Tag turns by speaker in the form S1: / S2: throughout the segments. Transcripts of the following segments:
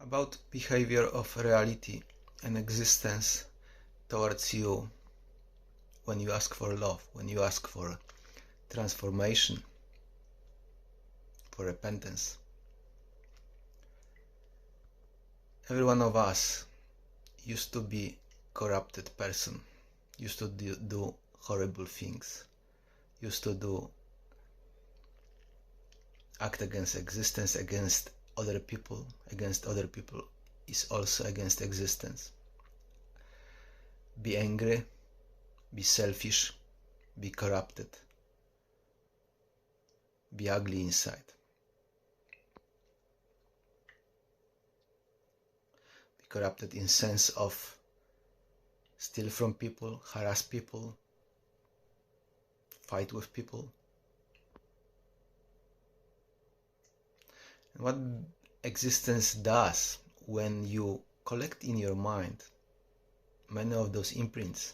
S1: about behavior of reality and existence towards you when you ask for love, when you ask for transformation, for repentance. Every one of us used to be corrupted person, used to do horrible things, used to act against existence, against other people is also against existence. Be angry, be selfish, be corrupted, be ugly inside. Be corrupted in sense of steal from people, harass people, fight with people. And what existence does when you collect in your mind many of those imprints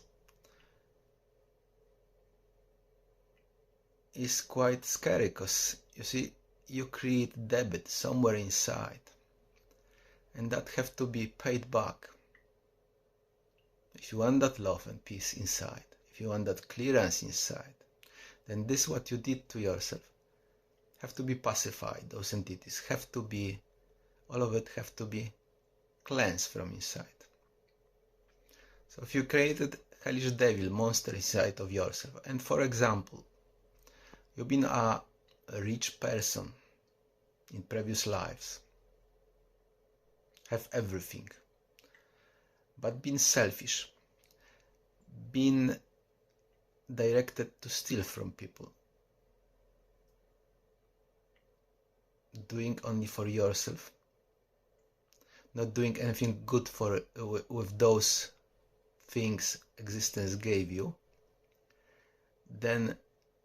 S1: is quite scary, because you see, you create debit somewhere inside, and that have to be paid back. If you want that love and peace inside, if you want that clearance inside, then this what you did to yourself have to be pacified. Those entities have to be, all of it have to be cleansed from inside. So if you created hellish devil, monster inside of yourself, and for example, you've been a rich person in previous lives, have everything, but been selfish, been directed to steal from people, doing only for yourself, not doing anything good for with those things existence gave you, then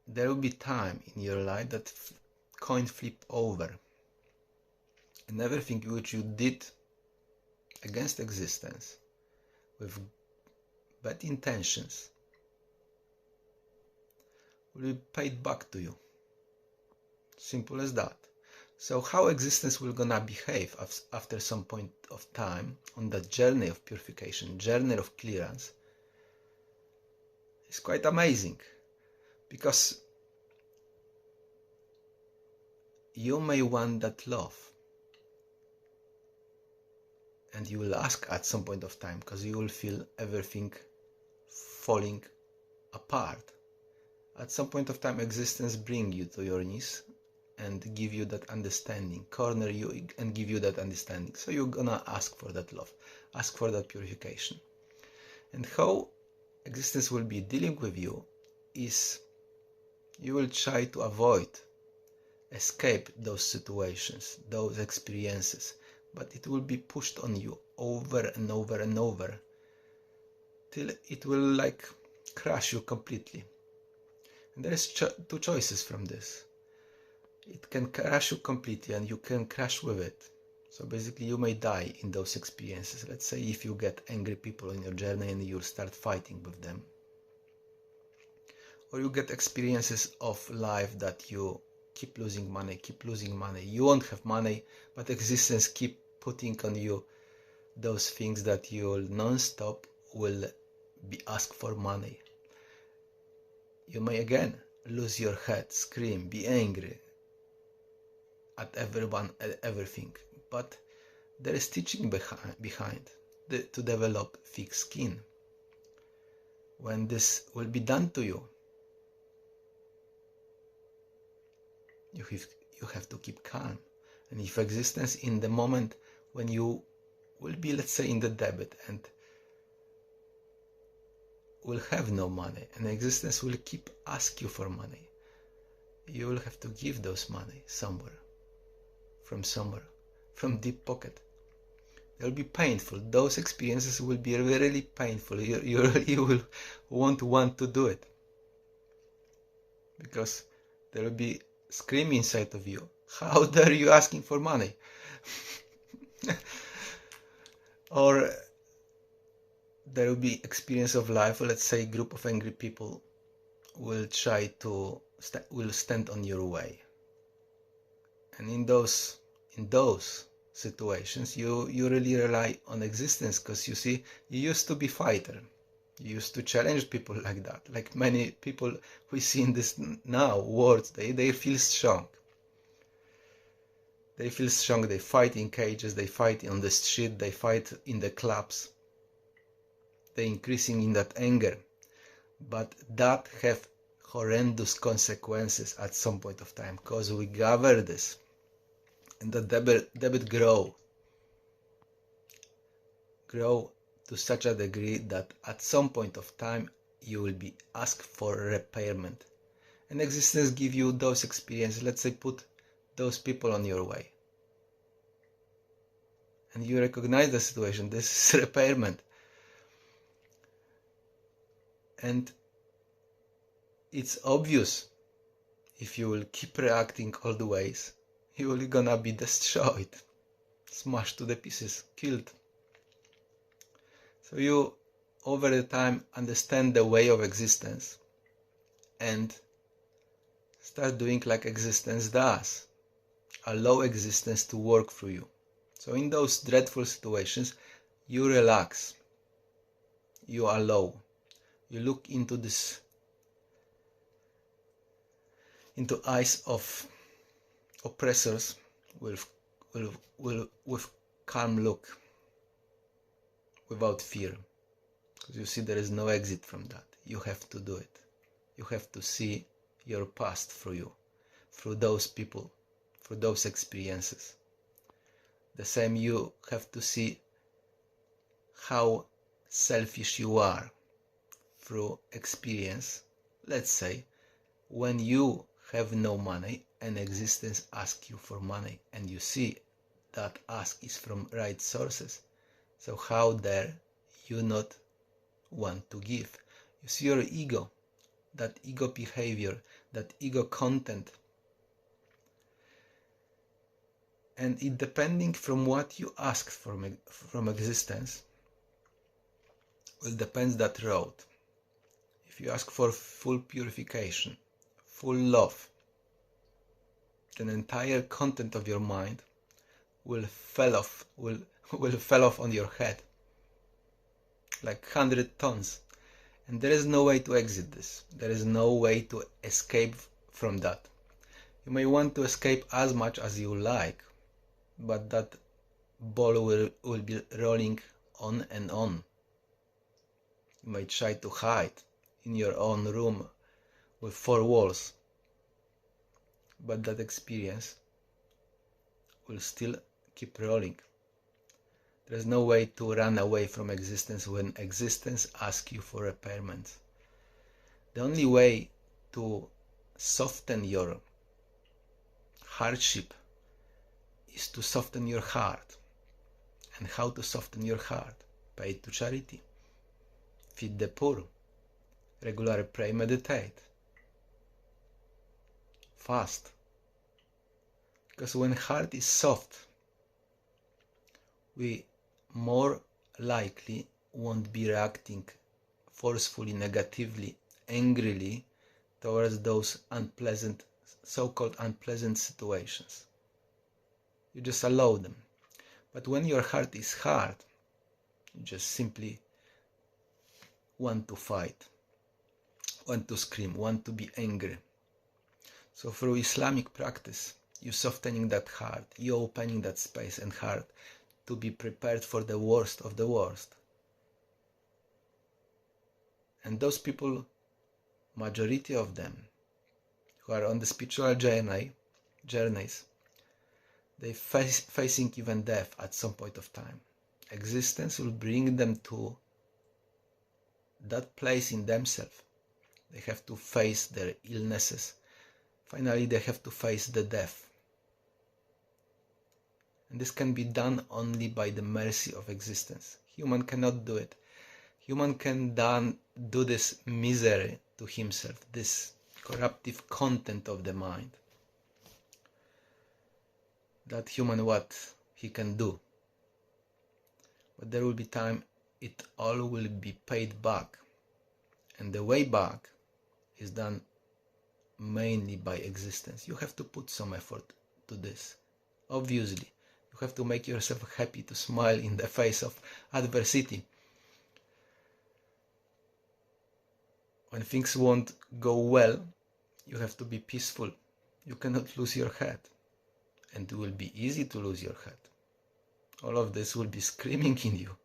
S1: there will be time in your life that coin flip over, and everything which you did against existence with bad intentions will be paid back to you. Simple as that. So how existence will gonna behave after some point of time on that journey of purification, journey of clearance, is quite amazing, because you may want that love, and you will ask at some point of time, because you will feel everything falling apart. At some point of time, existence bring you to your knees and give you that understanding, corner you and give you that understanding. So you're gonna ask for that love, ask for that purification. And how existence will be dealing with you is you will try to avoid, escape those situations, those experiences, but it will be pushed on you over and over and over till it will like crush you completely. And there is two choices from this. It can crush you completely and you can crash with it. So basically you may die in those experiences. Let's say if you get angry people in your journey and you start fighting with them. Or you get experiences of life that you keep losing money. You won't have money, but existence keep putting on you those things that you non-stop will be asked for money. You may again lose your head, scream, be angry at everyone, at everything, but there is teaching behind to develop thick skin. When this will be done to you, you have to keep calm. And if existence in the moment when you will be, let's say, in the debit and will have no money, and existence will keep ask you for money, you will have to give those money somewhere, from deep pocket. They'll be painful. Those experiences will be really painful. You will won't want to do it, because there will be screaming inside of you, how dare you asking for money? Or there will be experience of life, let's say a group of angry people will try to will stand on your way, and in those situations, you really rely on existence, because you see, you used to be fighter. You used to challenge people like that. Like many people we see in this now world, they feel strong. They feel strong, they fight in cages, they fight on the street, they fight in the clubs. They're increasing in that anger. But that have horrendous consequences at some point of time, because we gather this. And the debit grow to such a degree that at some point of time you will be asked for repairment. And existence give you those experiences. Let's say put those people on your way. And you recognize the situation. This is repairment. And it's obvious, if you will keep reacting all the ways, you will gonna be destroyed, smashed to the pieces, killed. So you, over the time, understand the way of existence and start doing like existence does. Allow existence to work through you. So in those dreadful situations, you relax, you allow, you look into eyes of oppressors with calm look, without fear, because you see there is no exit from that. You have to do it. You have to see your past through you, through those people, through those experiences. The same, you have to see how selfish you are through experience. Let's say when you have no money and existence asks you for money, and you see that ask is from right sources. So how dare you not want to give? You see your ego, that ego behavior, that ego content. And it depending from what you ask from existence will depends that road. If you ask for full purification, full love, then entire content of your mind will fall off on your head like 100 tons, and there is no way to exit this. There is no way to escape from that. You may want to escape as much as you like, but that ball will be rolling on and on. You may try to hide in your own room with 4 walls, but that experience will still keep rolling. There is no way to run away from existence when existence asks you for repairment. The only way to soften your hardship is to soften your heart. And how to soften your heart? Pay to charity, feed the poor, regularly pray, meditate, fast. Because when heart is soft, we more likely won't be reacting forcefully, negatively, angrily towards those unpleasant, so-called unpleasant situations. You just allow them. But when your heart is hard, you just simply want to fight, want to scream, want to be angry. So through Islamic practice, you softening that heart, you opening that space and heart to be prepared for the worst of the worst. And those people, majority of them, who are on the spiritual journeys, they facing even death at some point of time. Existence will bring them to that place in themselves. They have to face their illnesses. Finally, they have to face the death. And this can be done only by the mercy of existence. Human cannot do it. Human can do this misery to himself, this corruptive content of the mind. That human, what he can do. But there will be time it all will be paid back. And the way back is done mainly by existence. You have to put some effort to this. Obviously, you You have to make yourself happy, to smile in the face of adversity. When things won't go well, you have to be peaceful. You cannot lose your head. And it will be easy to lose your head. All of this will be screaming in you.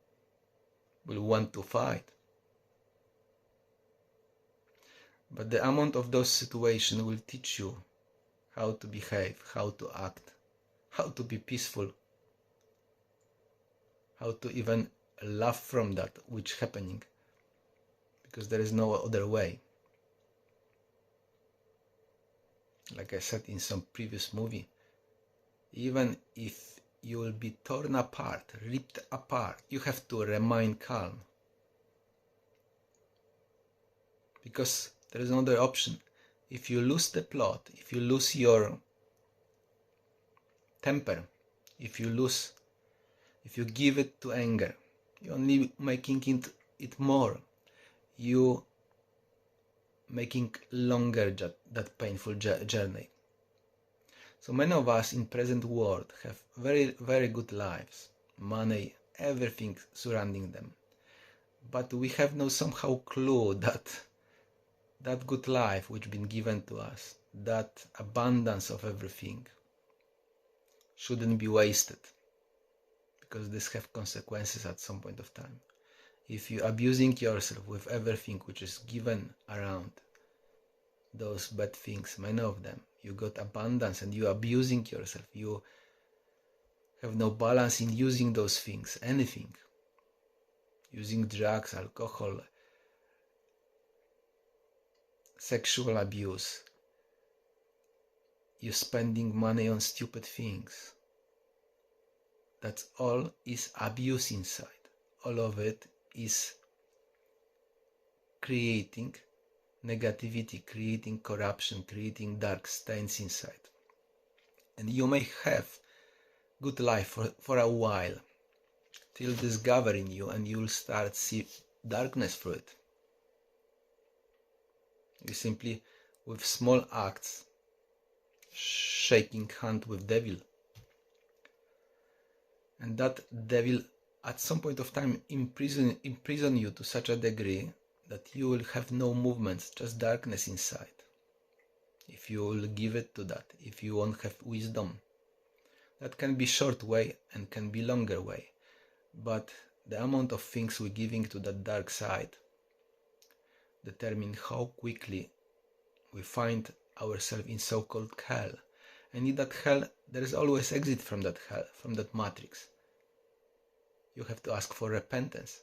S1: Will want to fight. But the amount of those situations will teach you how to behave, how to act, how to be peaceful, how to even laugh from that which is happening, because there is no other way. Like I said in some previous movie, even if you will be torn apart, ripped apart, you have to remain calm. Because there is another option. If you lose the plot, if you lose your temper, if you give it to anger, you're only making it more. You making longer that painful journey. So many of us in present world have very, very good lives, money, everything surrounding them. But we have no somehow clue that good life which been given to us, that abundance of everything, shouldn't be wasted, because this have consequences at some point of time. If you're abusing yourself with everything which is given around, those bad things, many of them, you got abundance and you're abusing yourself, you have no balance in using those things, anything, using drugs, alcohol, sexual abuse, you're spending money on stupid things. That's all is abuse inside. All of it is creating negativity, creating corruption, creating dark stains inside. And you may have good life for a while, till discovering you, and you'll start see darkness through it. You simply, with small acts, shaking hand with devil. And that devil at some point of time imprison you to such a degree that you will have no movements, just darkness inside. If you will give it to that, if you won't have wisdom. That can be short way and can be longer way. But the amount of things we're giving to that dark side determine how quickly we find ourselves in so-called hell. And in that hell, there is always exit from that hell, from that matrix. You have to ask for repentance,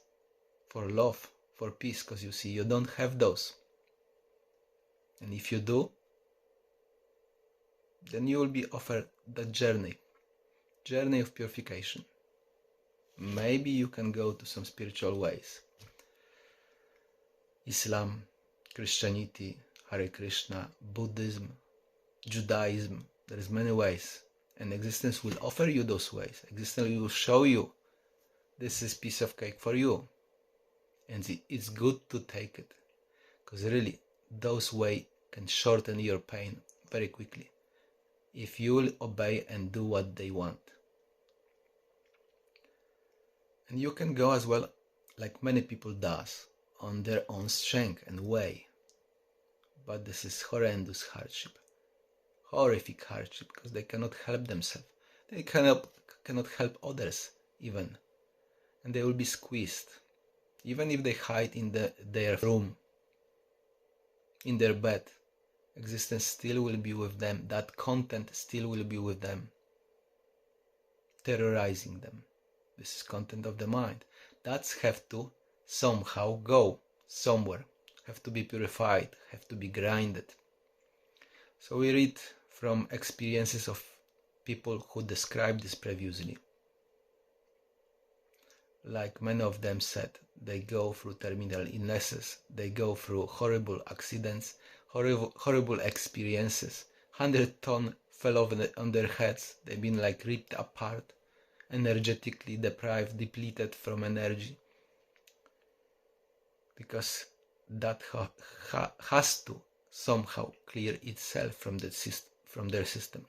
S1: for love, for peace, because you see, you don't have those. And if you do, then you will be offered the journey of purification. Maybe you can go to some spiritual ways. Islam, Christianity, Hare Krishna, Buddhism, Judaism, there is many ways. And existence will offer you those ways. Existence will show you this is piece of cake for you. And it's good to take it. Because really, those ways can shorten your pain very quickly. If you will obey and do what they want. And you can go as well, like many people does, on their own strength and way. But this is horrendous hardship. Horrific hardship, because they cannot help themselves. They cannot help others even. And they will be squeezed. Even if they hide in their room, in their bed, existence still will be with them. That content still will be with them, terrorizing them. This is content of the mind. That's have to somehow go somewhere, have to be purified, have to be grinded. So we read from experiences of people who described this previously. Like many of them said, they go through terminal illnesses, they go through horrible accidents, horrible experiences. 100 tons fell on their heads, they've been like ripped apart, energetically deprived, depleted from energy. Because that has to somehow clear itself from their system.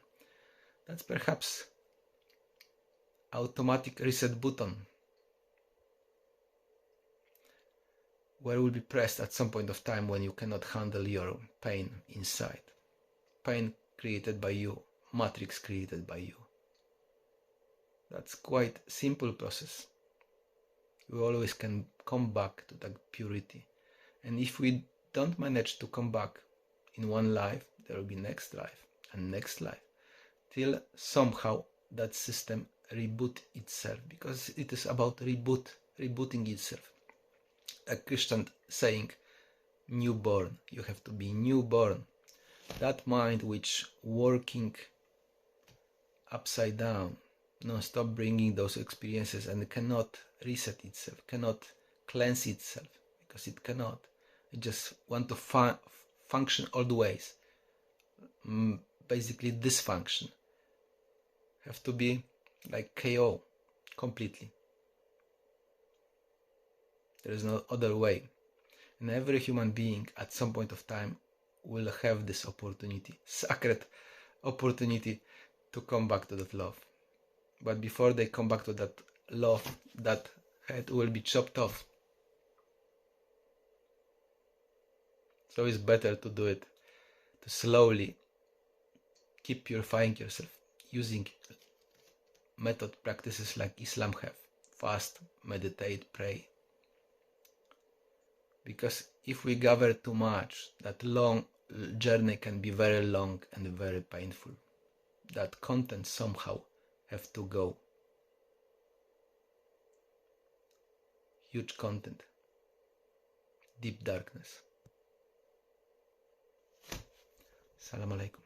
S1: That's perhaps automatic reset button where will be pressed at some point of time when you cannot handle your pain inside. Pain created by you, matrix created by you. That's quite simple process. We always can come back to that purity. And if we don't manage to come back in one life, there will be next life and next life, till somehow that system reboot itself, because it is about rebooting itself. A Christian saying, newborn, you have to be newborn. That mind which working upside down, non-stop bringing those experiences and cannot reset itself, cannot cleanse itself, because it cannot. It just want to function always. Basically dysfunction. Have to be like KO completely. There is no other way. And every human being at some point of time will have this opportunity, sacred opportunity, to come back to that love. But before they come back to that love, that head will be chopped off. So it's better to do it, to slowly keep purifying yourself, using method practices like Islam have. Fast, meditate, pray. Because if we gather too much, that long journey can be very long and very painful. That content somehow have to go. Huge content. Deep darkness. Salam alaikum.